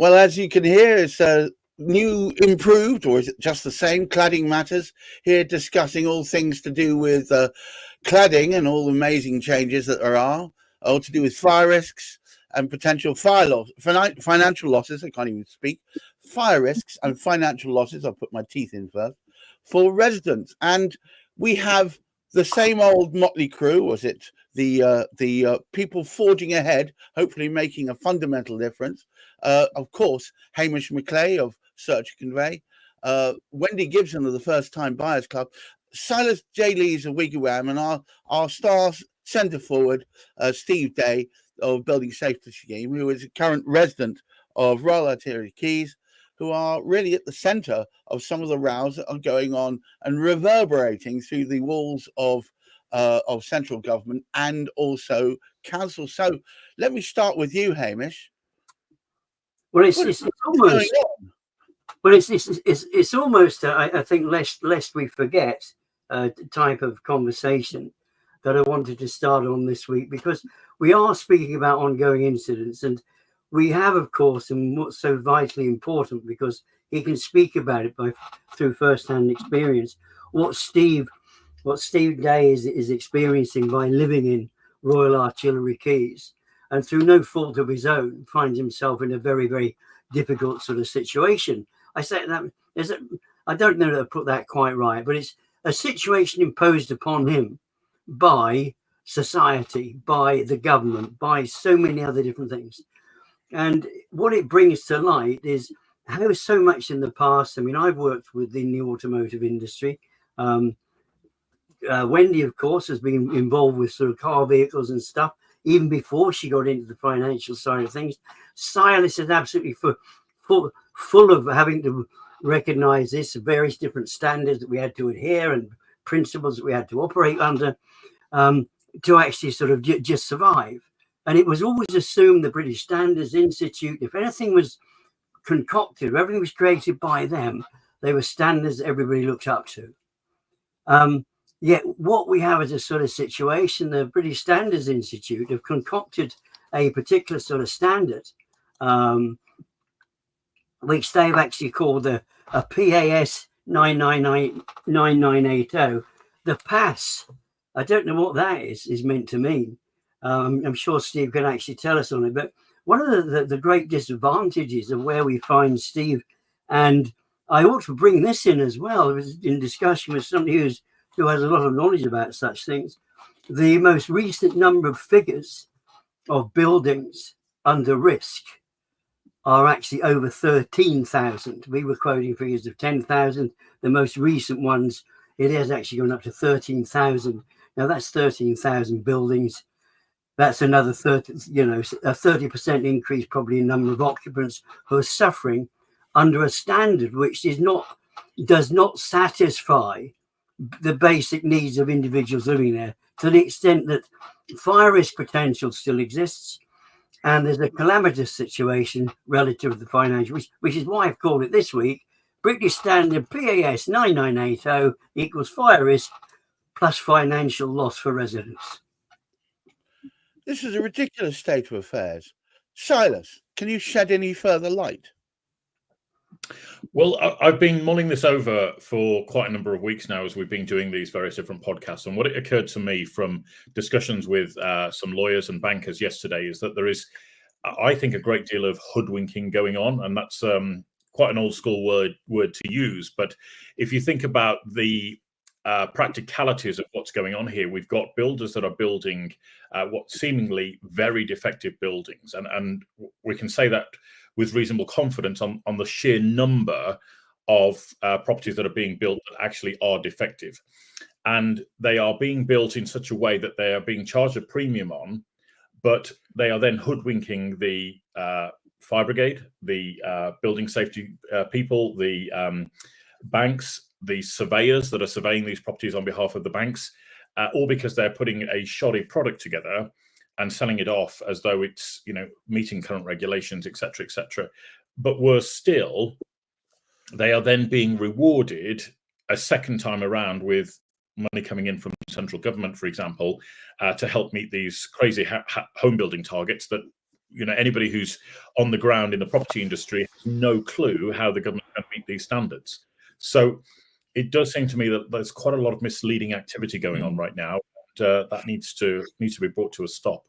Well, as you can hear, it's new, improved, or is it just the same? Cladding Matters, here discussing all things to do with cladding and all the amazing changes that there are, all to do with fire risks and potential financial losses. I can't even speak. Fire risks and financial losses. I'll put my teeth in first, for residents. And we have the same old motley crew. Was it the people forging ahead, hopefully making a fundamental difference? Of course, Hamish McLay of Search Convey, Wendy Gibson of the First Time Buyers Club, Silas J. Lees of Wigwam, and our star centre forward, Steve Day of Building Safety Scheme, who is a current resident of Royal Artillery Quays, who are really at the centre of some of the rows that are going on and reverberating through the walls of central government and also council. So let me start with you, Hamish. Well, it's almost. Well, it's almost. I think lest we forget type of conversation that I wanted to start on this week, because we are speaking about ongoing incidents, and we have, of course, and what's so vitally important, because he can speak about it through first-hand experience, what Steve Day is experiencing by living in Royal Artillery Quays, and through no fault of his own, finds himself in a very, very difficult sort of situation. I say that I don't know that I put that quite right, but it's a situation imposed upon him by society, by the government, by so many other different things. And what it brings to light is how so much in the past. I mean, I've worked within the automotive industry. Wendy, of course, has been involved with sort of car vehicles and stuff even before she got into the financial side of things. Silas is absolutely full of having to recognize this, various different standards that we had to adhere and principles that we had to operate under to actually sort of just survive. And it was always assumed the British Standards Institute, if anything was concocted, if everything was created by them, they were standards that everybody looked up to. Yet what we have is a sort of situation, the British Standards Institute have concocted a particular sort of standard, which they've actually called a PAS9980. The PAS, I don't know what that is meant to mean. I'm sure Steve can actually tell us on it. But one of the great disadvantages of where we find Steve, and I ought to bring this in as well, I was in discussion with somebody who has a lot of knowledge about such things. The most recent number of figures of buildings under risk are actually over 13,000. We were quoting figures of 10,000. The most recent ones, it has actually gone up to 13,000. Now that's 13,000 buildings. That's another a 30% increase probably in number of occupants who are suffering under a standard which does not satisfy the basic needs of individuals living there, to the extent that fire risk potential still exists, and there's a calamitous situation relative to the financial, which is why I've called it this week British Standard PAS9980 equals fire risk plus financial loss for residents. This is a ridiculous state of affairs. Silas, can you shed any further light? Well, I've been mulling this over for quite a number of weeks now as we've been doing these various different podcasts. And what it occurred to me from discussions with some lawyers and bankers yesterday is that there is, I think, a great deal of hoodwinking going on. And that's quite an old school word to use. But if you think about the practicalities of what's going on here, we've got builders that are building what seemingly very defective buildings. And we can say that with reasonable confidence on the sheer number of properties that are being built that actually are defective. And they are being built in such a way that they are being charged a premium on, but they are then hoodwinking the fire brigade, the building safety people, the banks, the surveyors that are surveying these properties on behalf of the banks, all because they're putting a shoddy product together and selling it off as though it's, meeting current regulations, etc., etc. But worse still, they are then being rewarded a second time around with money coming in from central government, for example, to help meet these crazy home building targets that, anybody who's on the ground in the property industry has no clue how the government can meet these standards. So it does seem to me that there's quite a lot of misleading activity going on right now. And, that needs to be brought to a stop.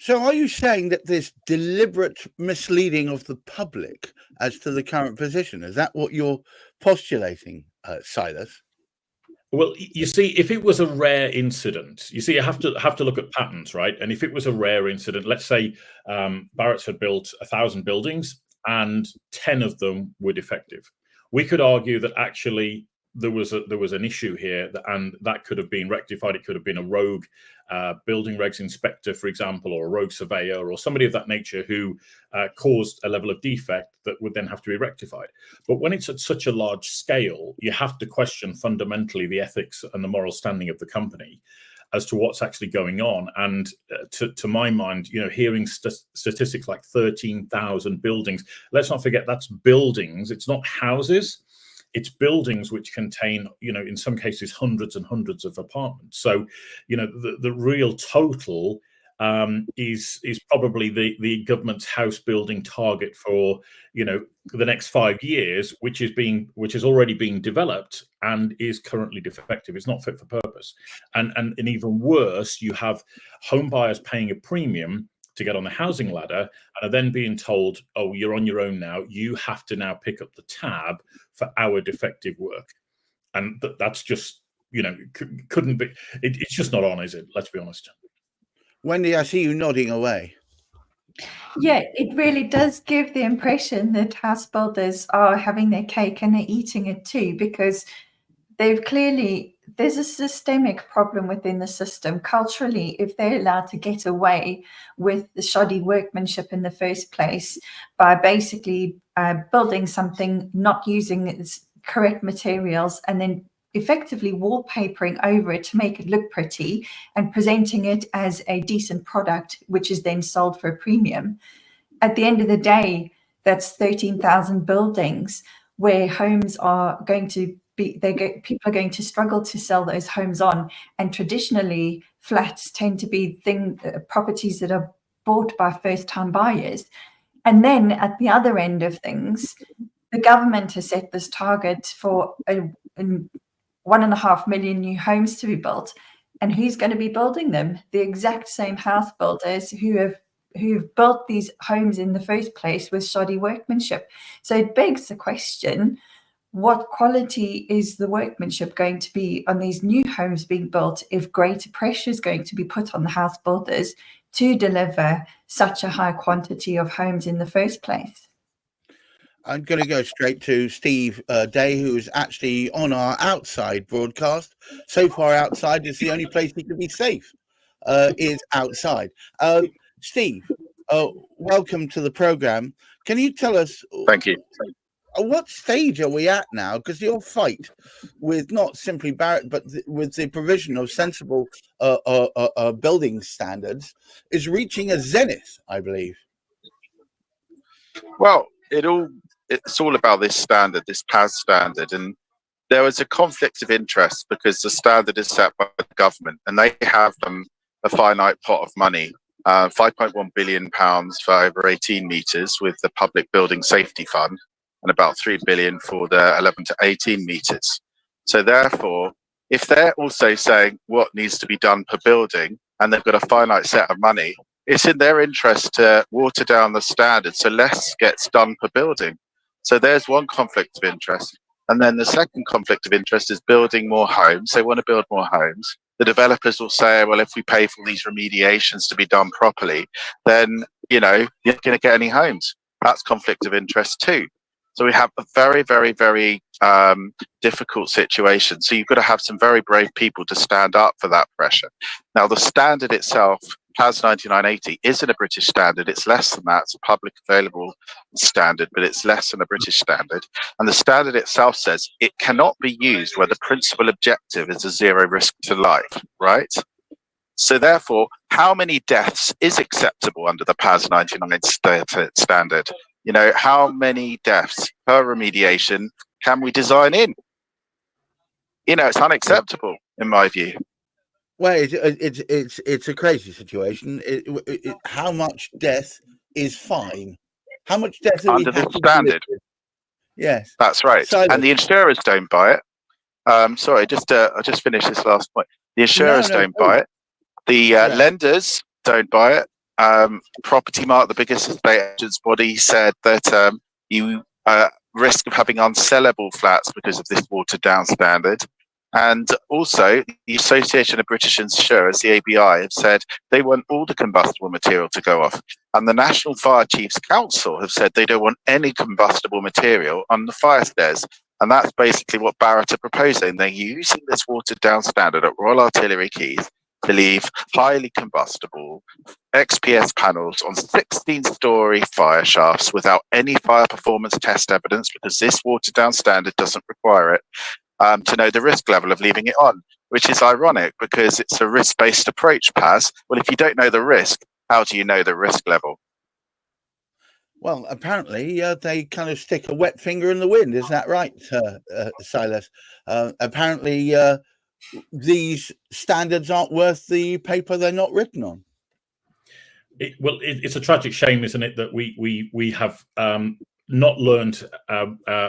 So are you saying that there's deliberate misleading of the public as to the current position? Is that what you're postulating, Silas? Well, you see, if it was a rare incident, you see, you have to look at patterns, right? And if it was a rare incident, let's say Barratt's had built 1,000 buildings and 10 of them were defective, we could argue that actually there was an issue here, and that could have been rectified. It could have been a rogue building regs inspector, for example, or a rogue surveyor, or somebody of that nature who caused a level of defect that would then have to be rectified. But when it's at such a large scale, you have to question fundamentally the ethics and the moral standing of the company as to what's actually going on. And to my mind, hearing statistics like 13,000 buildings, let's not forget that's buildings, it's not houses. It's buildings which contain, in some cases, hundreds and hundreds of apartments. So, the real total is probably the government's house building target for, the next 5 years, which is already being developed and is currently defective. It's not fit for purpose. And even worse, you have home buyers paying a premium to get on the housing ladder and are then being told, oh, you're on your own now. You have to now pick up the tab for our defective work. And that's just, couldn't be, it's just not on, is it? Let's be honest. Wendy, I see you nodding away. Yeah, it really does give the impression that house builders are having their cake and they're eating it too, because there's a systemic problem within the system. Culturally, if they're allowed to get away with the shoddy workmanship in the first place by basically building something, not using its correct materials, and then effectively wallpapering over it to make it look pretty and presenting it as a decent product, which is then sold for a premium. At the end of the day, that's 13,000 buildings where homes are going to people are going to struggle to sell those homes on. And traditionally, flats tend to be properties that are bought by first-time buyers. And then at the other end of things, the government has set this target for 1.5 million new homes to be built. And who's going to be building them? The exact same house builders who've built these homes in the first place with shoddy workmanship. So it begs the question, what quality is the workmanship going to be on these new homes being built if greater pressure is going to be put on the house builders to deliver such a high quantity of homes in the first place? I'm going to go straight to Steve Day, who is actually on our outside broadcast. So far outside is the only place he can be safe, is outside. Steve, welcome to the program. Can you tell us... Thank you. What stage are we at now? Because your fight with not simply Barratt, but with the provision of sensible building standards is reaching a zenith, I believe. Well, it's all about this standard, this PAS standard, and there was a conflict of interest because the standard is set by the government, and they have a finite pot of money, £5.1 billion for over 18 metres with the Public Building Safety Fund, and about £3 billion for the 11 to 18 metres. So therefore, if they're also saying what needs to be done per building, and they've got a finite set of money, it's in their interest to water down the standard so less gets done per building. So there's one conflict of interest. And then the second conflict of interest is building more homes. They want to build more homes. The developers will say, well, if we pay for these remediations to be done properly, then, you're not going to get any homes. That's conflict of interest too. So we have a very, very, very difficult situation. So you've got to have some very brave people to stand up for that pressure. Now, the standard itself, PAS9980, isn't a British standard. It's less than that. It's a public available standard, but it's less than a British standard. And the standard itself says it cannot be used where the principal objective is a zero risk to life, right? So therefore, how many deaths is acceptable under the PAS99 standard? How many deaths per remediation can we design in? It's unacceptable in my view. Well, it's a crazy situation. How much death is fine? How much death are we Under this happy to live standard. with? Yes, That's right. Silas. And the insurers don't buy it. Sorry, I just finished this last point. The insurers don't buy it. The lenders don't buy it. Property Mark, the biggest estate agents body, said that you risk of having unsellable flats because of this watered down standard. And also, the Association of British Insurers, the ABI, have said they want all the combustible material to go off. And the National Fire Chiefs Council have said they don't want any combustible material on the fire stairs. And that's basically what Barratt are proposing. They're using this watered down standard at Royal Artillery Quays to leave highly combustible XPS panels on 16-story fire shafts without any fire performance test evidence, because this watered down standard doesn't require it, to know the risk level of leaving it on, which is ironic because it's a risk-based approach, PAS. Well, if you don't know the risk, how do you know the risk level? Well, apparently they kind of stick a wet finger in the wind. Is that right, Silas? Apparently these standards aren't worth the paper they're not written on. It's a tragic shame, isn't it, that we have not learned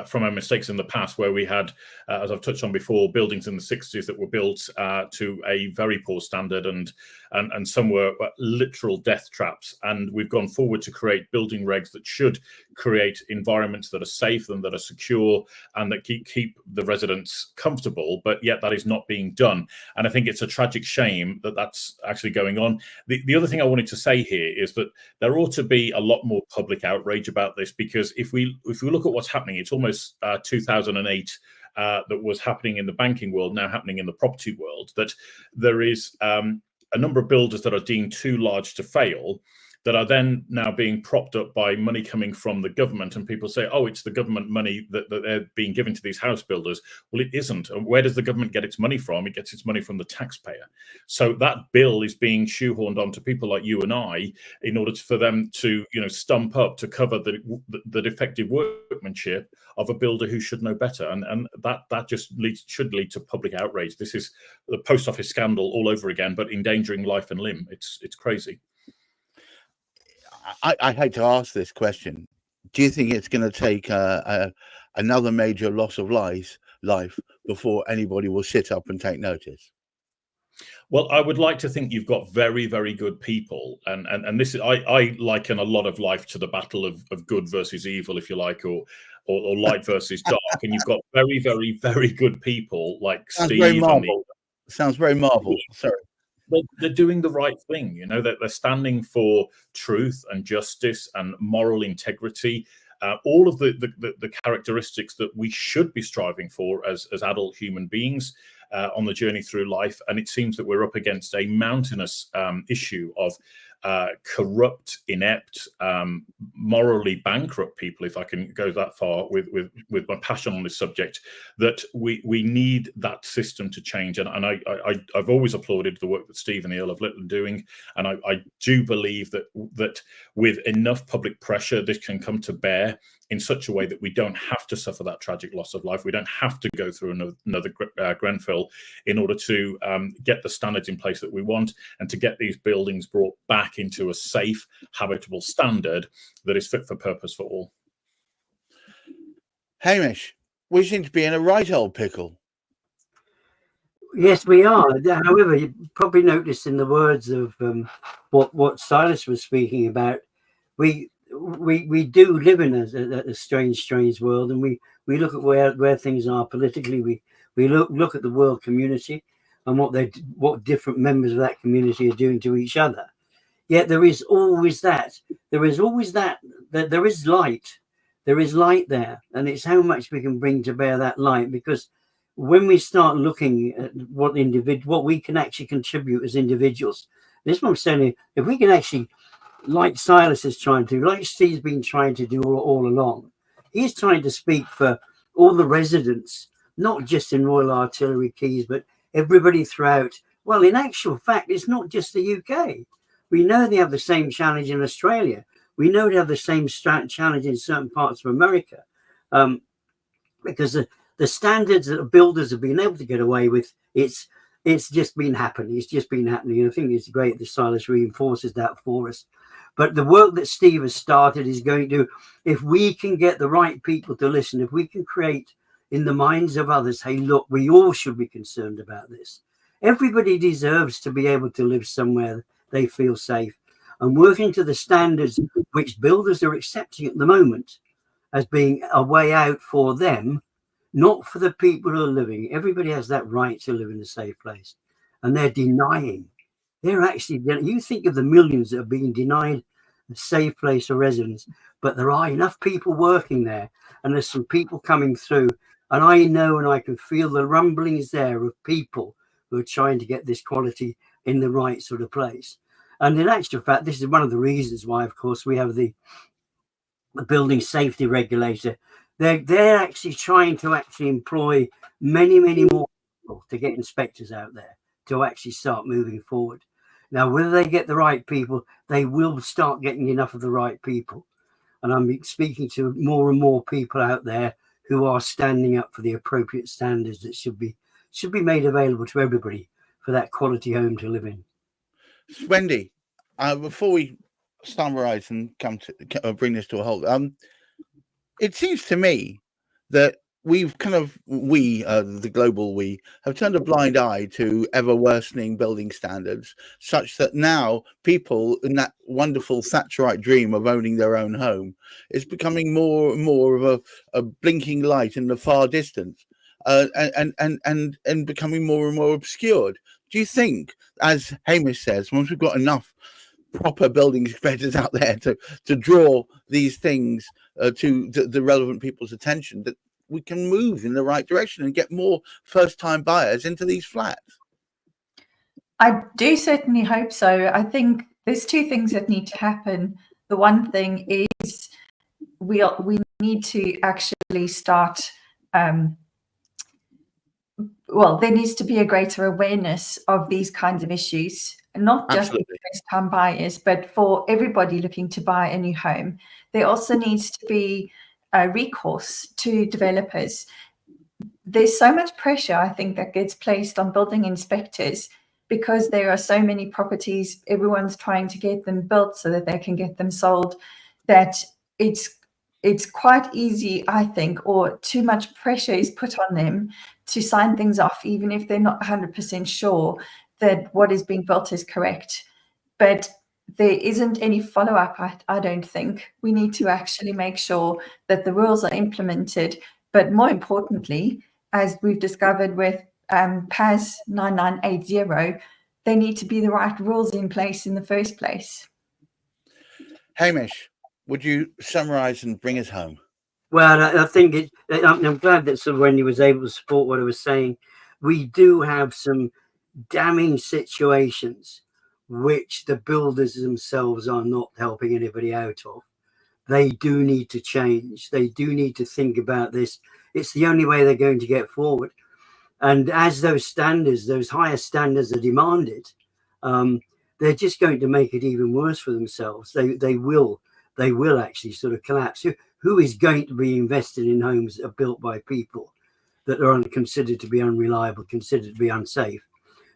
from our mistakes in the past, where we had, as I've touched on before, buildings in the 60s that were built to a very poor standard, and some were literal death traps. And we've gone forward to create building regs that should create environments that are safe and that are secure and that keep the residents comfortable, but yet that is not being done. And I think it's a tragic shame that that's actually going on. The other thing I wanted to say here is that there ought to be a lot more public outrage about this, because if we look at what's happening, it's almost 2008 that was happening in the banking world, now happening in the property world, that there is a number of builders that are deemed too large to fail, that are then now being propped up by money coming from the government, and people say, oh, it's the government money that they're being given to these house builders. Well, it isn't. And where does the government get its money from? It gets its money from the taxpayer. So that bill is being shoehorned onto people like you and I in order for them to, stump up to cover the defective workmanship of a builder who should know better. And that just should lead to public outrage. This is the post office scandal all over again, but endangering life and limb. It's crazy. I hate to ask this question. Do you think it's going to take another major loss of life before anybody will sit up and take notice? Well, I would like to think you've got very, very good people, and this is, I liken a lot of life to the battle of good versus evil, if you like, or light versus dark, and you've got very, very, very good people like Sounds Steve. very Marvel. Sounds very Marvel. Sorry. Well, they're doing the right thing, that they're standing for truth and justice and moral integrity, all of the characteristics that we should be striving for as adult human beings on the journey through life. And it seems that we're up against a mountainous issue of corrupt, inept, morally bankrupt people, if I can go that far with my passion on this subject, that we need that system to change. And I've always applauded the work that Steve and the Earl of Lytton doing, and I do believe that with enough public pressure, this can come to bear in such a way that we don't have to suffer that tragic loss of life. We don't have to go through another Grenfell in order to get the standards in place that we want, and to get these buildings brought back into a safe, habitable standard that is fit for purpose for all. Hamish, we seem to be in a right old pickle. Yes, we are. However, you probably noticed in the words of what Silas was speaking about, we do live in a strange world, and we look at where things are politically. We look at the world community and what different members of that community are doing to each other. Yet there is always that. There is light. There is light there, and it's how much we can bring to bear that light. Because when we start looking at what we can actually contribute as individuals, this is what I'm saying. If we can actually, like Silas is trying to, like Steve's been trying to do all along, he's trying to speak for all the residents, not just in Royal Artillery Quays, but everybody throughout. Well, in actual fact, it's not just the UK. We know they have the same challenge in Australia. We know they have the same challenge in certain parts of America, because the standards that builders have been able to get away with, it's It's just been happening. It's just been happening. And I think it's great that Silas reinforces that for us. But the work that Steve has started is going to, if we can get the right people to listen, if we can create in the minds of others, hey, look, we all should be concerned about this. Everybody deserves to be able to live somewhere they feel safe, and working to the standards which builders are accepting at the moment as being a way out for them, not for the people who are living. Everybody has that right to live in a safe place, and they're denying. They're actually, you think of the millions that are being denied a safe place for residents, but there are enough people working there, and there's some people coming through, and I know and I can feel the rumblings there of people who are trying to get this quality in the right sort of place. And in actual fact, this is one of the reasons why, of course, we have the building safety regulator. They're actually trying to actually employ many more people to get inspectors out there to actually start moving forward. Now, whether they get the right people, they will start getting enough of the right people. And I'm speaking to more and more people out there who are standing up for the appropriate standards that should be made available to everybody for that quality home to live in. Wendy, before we summarize and come to bring this to a halt, it seems to me that we've the global we have turned a blind eye to ever worsening building standards, such that now people in that wonderful Thatcherite dream of owning their own home is becoming more and more of a blinking light in the far distance, and becoming more and more obscured. Do you think, as Hamish says, once we've got enough proper building inspectors out there to draw these things to the relevant people's attention, that we can move in the right direction and get more first-time buyers into these flats? I do certainly hope so. I think there's two things that need to happen. The one thing is we need to actually start, there needs to be a greater awareness of these kinds of issues, not just for first-time buyers, but for everybody looking to buy a new home. There also needs to be a recourse to developers. There's so much pressure, I think, that gets placed on building inspectors because there are so many properties, everyone's trying to get them built so that they can get them sold, that it's quite easy, I think, or too much pressure is put on them to sign things off, even if they're not 100% sure that what is being built is correct. But there isn't any follow-up, I don't think. We need to actually make sure that the rules are implemented. But more importantly, as we've discovered with PAS9980, there need to be the right rules in place in the first place. Hamish, would you summarize and bring us home? Well, I think I'm glad that Sir Wendy was able to support what I was saying. We do have some damning situations which the builders themselves are not helping anybody out of. They do need to change. They do need to think about this. It's the only way they're going to get forward. And as those standards, those higher standards are demanded, they're just going to make it even worse for themselves. They will actually sort of collapse. Who is going to be invested in homes that are built by people that are considered to be unreliable, considered to be unsafe?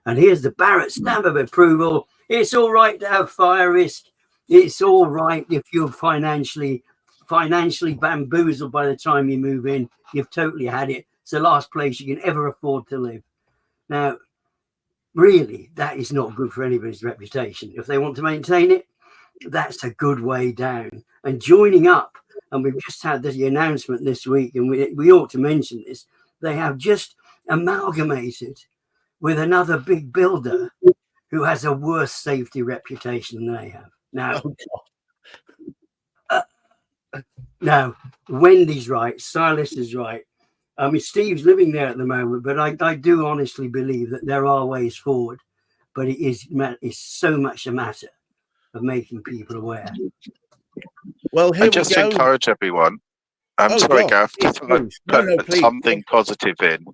And here's the Barrett stamp of approval. It's all right to have fire risk. It's all right if you're financially bamboozled by the time you move in. You've totally had it. It's the last place you can ever afford to live. Now, really, that is not good for anybody's reputation. If they want to maintain it, that's a good way down. And joining up, and we've just had the announcement this week, and we ought to mention this, they have just amalgamated with another big builder who has a worse safety reputation than they have. Now, Wendy's right, Silas is right. I mean, Steve's living there at the moment, but I do honestly believe that there are ways forward, but it's so much a matter of making people aware. Well, here just we go. Encourage everyone. I'm sorry, Gav, to put something positive in.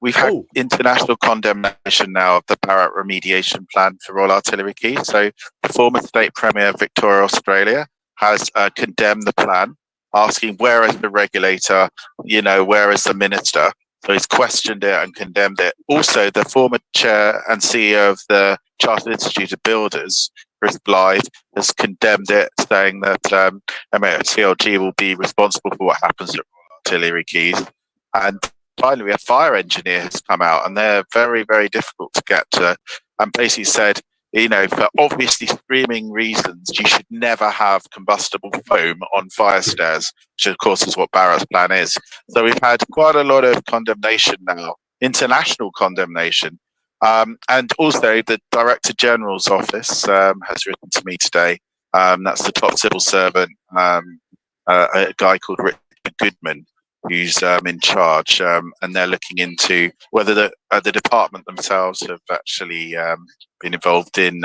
We've had international condemnation now of the Barrett remediation plan for Royal Artillery Quay. So the former State Premier of Victoria, Australia, has condemned the plan, asking where is the regulator, where is the minister? So he's questioned it and condemned it. Also, the former chair and CEO of the Chartered Institute of Builders, Chris Blythe, has condemned it, saying that CLG will be responsible for what happens at Royal Artillery Quays. And finally, a fire engineer has come out, and they're very, very difficult to get to, and basically said, for obviously screaming reasons, you should never have combustible foam on fire stairs, which of course is what Barratt's plan is. So we've had quite a lot of condemnation now, international condemnation. And also the Director General's office has written to me today. That's the top civil servant, a guy called Richard Goodman, who's in charge, and they're looking into whether the department themselves have actually been involved in,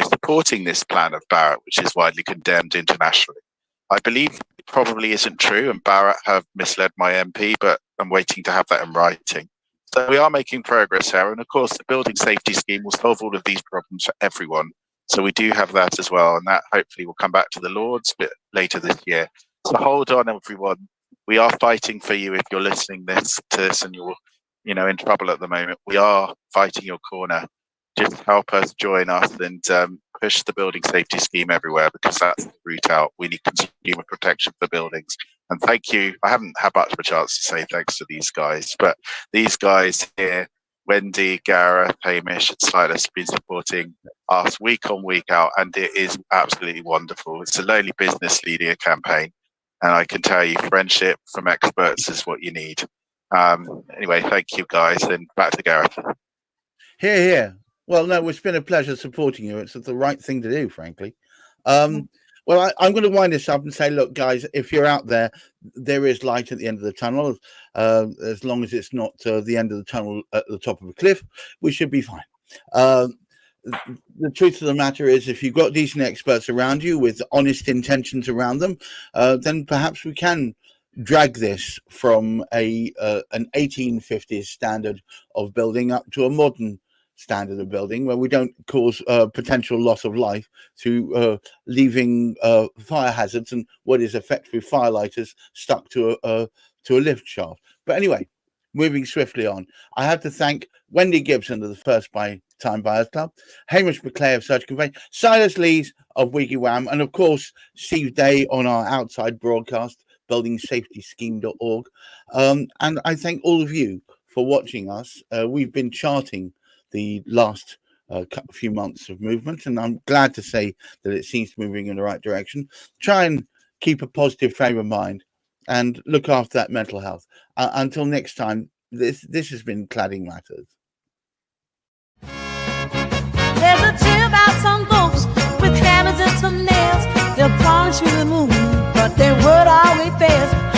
supporting this plan of Barratt, which is widely condemned internationally. I believe it probably isn't true, and Barratt have misled my MP, but I'm waiting to have that in writing. So we are making progress here, and of course the building safety scheme will solve all of these problems for everyone. So we do have that as well, and that hopefully will come back to the Lords a bit later this year. So hold on, everyone. We are fighting for you if you're listening to this and you're, in trouble at the moment. We are fighting your corner. Just help us, join us, and push the building safety scheme everywhere, because that's the route out. We need consumer protection for buildings. And thank you. I haven't had much of a chance to say thanks to these guys, but these guys here, Wendy, Gareth, Hamish, and Silas, have been supporting us week on, week out, and it is absolutely wonderful. It's a lonely business leading a campaign. And I can tell you, friendship from experts is what you need. Anyway, thank you, guys. And back to Gareth. Here. Well, no, it's been a pleasure supporting you. It's the right thing to do, frankly. Well, I'm going to wind this up and say, look, guys, if you're out there, there is light at the end of the tunnel. As long as it's not the end of the tunnel at the top of a cliff, we should be fine. The truth of the matter is, if you've got decent experts around you with honest intentions around them, then perhaps we can drag this from an 1850s standard of building up to a modern standard of building, where we don't cause potential loss of life through leaving fire hazards and what is effectively firelighters stuck to a lift shaft. But anyway, moving swiftly on, I have to thank Wendy Gibson of the First Time Buyers Club, Hamish McLay of Search Convey, Silas Lees of Wiggy Wham, and of course Steve Day on our outside broadcast, buildingsafetyscheme.org. And I thank all of you for watching us. We've been charting the last few months of movement, and I'm glad to say that it seems to be moving in the right direction. Try and keep a positive frame of mind and look after that mental health. Until next time, this has been Cladding Matters. There's a tale about some folks with hammers and some nails. They'll promise you the moon, but their word always fails.